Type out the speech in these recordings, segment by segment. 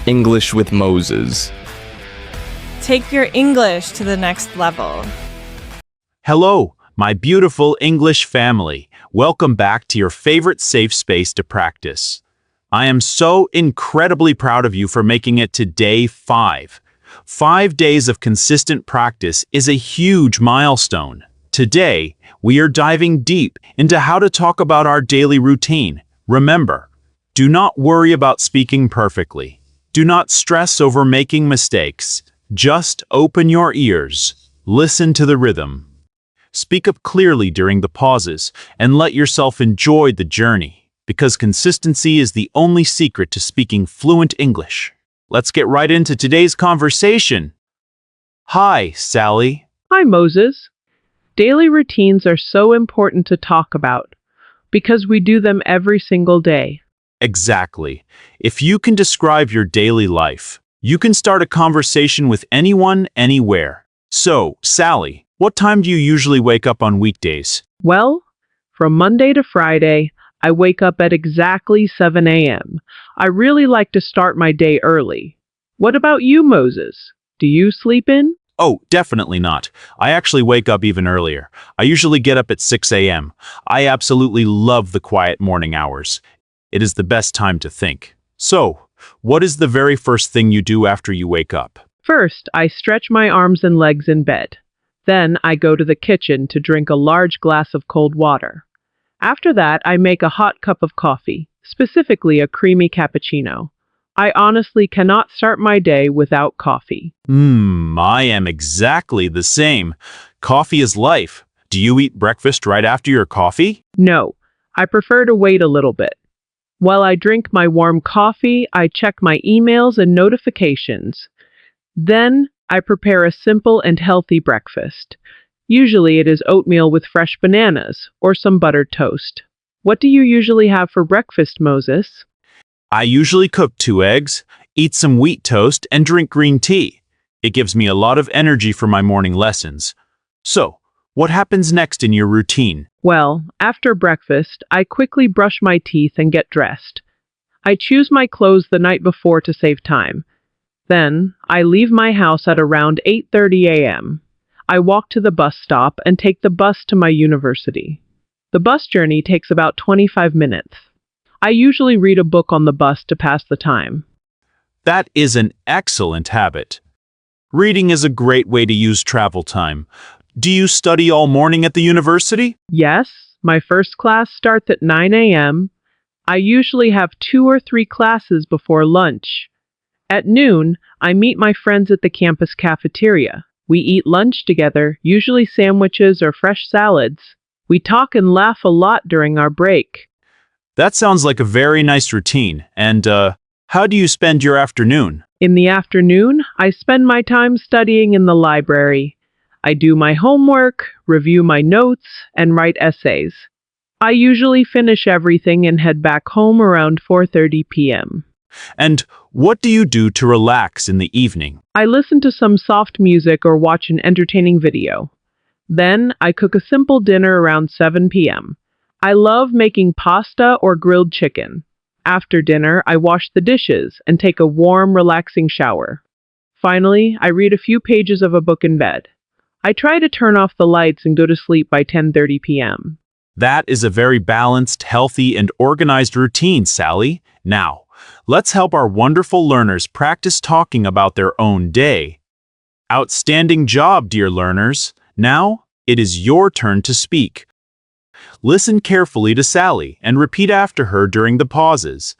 English with Moses. Take your English to the next level. Hello, my beautiful English family. Welcome back to your favorite safe space to practice. I am so incredibly proud of you for making it to day 5. 5 days of consistent practice is a huge milestone. Today, we are diving deep into how to talk about our daily routine. Remember, do not worry about speaking perfectly. Do not stress over making mistakes. Just open your ears, listen to the rhythm. Speak up clearly during the pauses, and let yourself enjoy the journey, because consistency is the only secret to speaking fluent English. Let's get right into today's conversation. Hi, Sally. Hi, Moses. Daily routines are so important to talk about because we do them every single day. Exactly. If you can describe your daily life, you can start a conversation with anyone, anywhere. So, Sally, what time do you usually wake up on weekdays? Well, from Monday to Friday, I wake up at exactly 7 a.m. I really like to start my day early. What about you, Moses? Do you sleep in? Oh, definitely not. I actually wake up even earlier. I usually get up at 6 a.m. I absolutely love the quiet morning hours. It is the best time to think. So, what is the very first thing you do after you wake up? First, I stretch my arms and legs in bed. Then I go to the kitchen to drink a large glass of cold water. After that, I make a hot cup of coffee, specifically a creamy cappuccino. I honestly cannot start my day without coffee. I am exactly the same. Coffee is life. Do you eat breakfast right after your coffee? No, I prefer to wait a little bit. While I drink my warm coffee, I check my emails and notifications. Then, I prepare a simple and healthy breakfast. Usually it is oatmeal with fresh bananas or some buttered toast. What do you usually have for breakfast, Moses? I usually cook 2 eggs, eat some wheat toast, and drink green tea. It gives me a lot of energy for my morning lessons. So, what happens next in your routine? Well, after breakfast, I quickly brush my teeth and get dressed. I choose my clothes the night before to save time. Then, I leave my house at around 8:30 a.m. I walk to the bus stop and take the bus to my university. The bus journey takes about 25 minutes. I usually read a book on the bus to pass the time. That is an excellent habit. Reading is a great way to use travel time. Do you study all morning at the university? Yes, my first class starts at 9 a.m. I usually have 2 or 3 classes before lunch. At noon, I meet my friends at the campus cafeteria. We eat lunch together, usually sandwiches or fresh salads. We talk and laugh a lot during our break. That sounds like a very nice routine. And, how do you spend your afternoon? In the afternoon, I spend my time studying in the library. I do my homework, review my notes, and write essays. I usually finish everything and head back home around 4:30 p.m. And what do you do to relax in the evening? I listen to some soft music or watch an entertaining video. Then, I cook a simple dinner around 7 p.m. I love making pasta or grilled chicken. After dinner, I wash the dishes and take a warm, relaxing shower. Finally, I read a few pages of a book in bed. I try to turn off the lights and go to sleep by 10:30 p.m. That is a very balanced, healthy, and organized routine, Sally. Now, let's help our wonderful learners practice talking about their own day. Outstanding job, dear learners. Now, it is your turn to speak. Listen carefully to Sally and repeat after her during the pauses.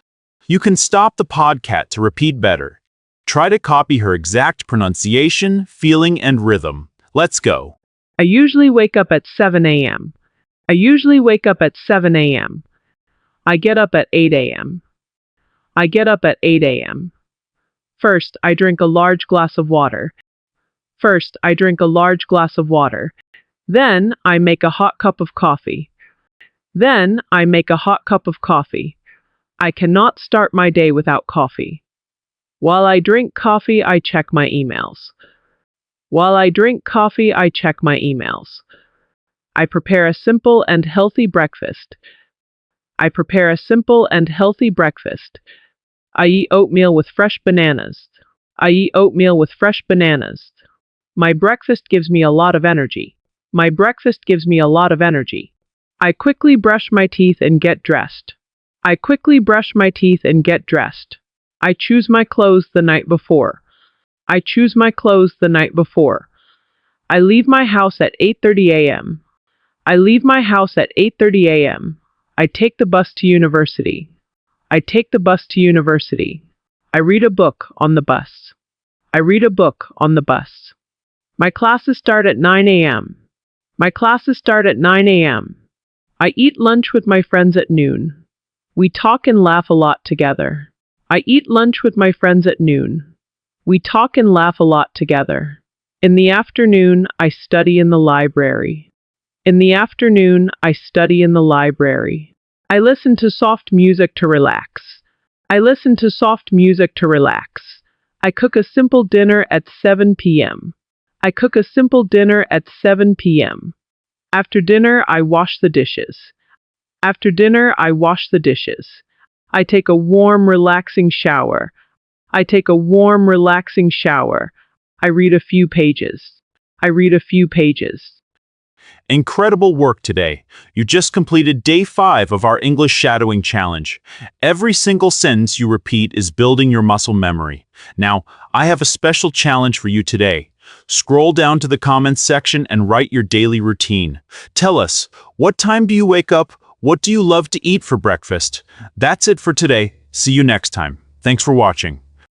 You can stop the podcast to repeat better. Try to copy her exact pronunciation, feeling, and rhythm. Let's go. I usually wake up at 7 a.m. I usually wake up at 7 a.m. I get up at 8 a.m. I get up at 8 a.m. First, I drink a large glass of water. First, I drink a large glass of water. Then, I make a hot cup of coffee. Then, I make a hot cup of coffee. I cannot start my day without coffee. While I drink coffee, I check my emails. While I drink coffee, I check my emails. I prepare a simple and healthy breakfast. I prepare a simple and healthy breakfast. I eat oatmeal with fresh bananas. I eat oatmeal with fresh bananas. My breakfast gives me a lot of energy. My breakfast gives me a lot of energy. I quickly brush my teeth and get dressed. I quickly brush my teeth and get dressed. I choose my clothes the night before. I choose my clothes the night before. I leave my house at 8:30 a.m. I leave my house at 8:30 a.m. I take the bus to university. I take the bus to university. I read a book on the bus. I read a book on the bus. My classes start at 9 a.m. My classes start at 9 a.m. I eat lunch with my friends at noon. We talk and laugh a lot together. I eat lunch with my friends at noon. We talk and laugh a lot together. In the afternoon, I study in the library. In the afternoon, I study in the library. I listen to soft music to relax. I listen to soft music to relax. I cook a simple dinner at 7 p.m. I cook a simple dinner at 7 p.m. After dinner, I wash the dishes. After dinner, I wash the dishes. I take a warm, relaxing shower. I take a warm, relaxing shower. I read a few pages. I read a few pages. Incredible work today. You just completed day 5 of our English shadowing challenge. Every single sentence you repeat is building your muscle memory. Now, I have a special challenge for you today. Scroll down to the comments section and write your daily routine. Tell us, what time do you wake up? What do you love to eat for breakfast? That's it for today. See you next time. Thanks for watching.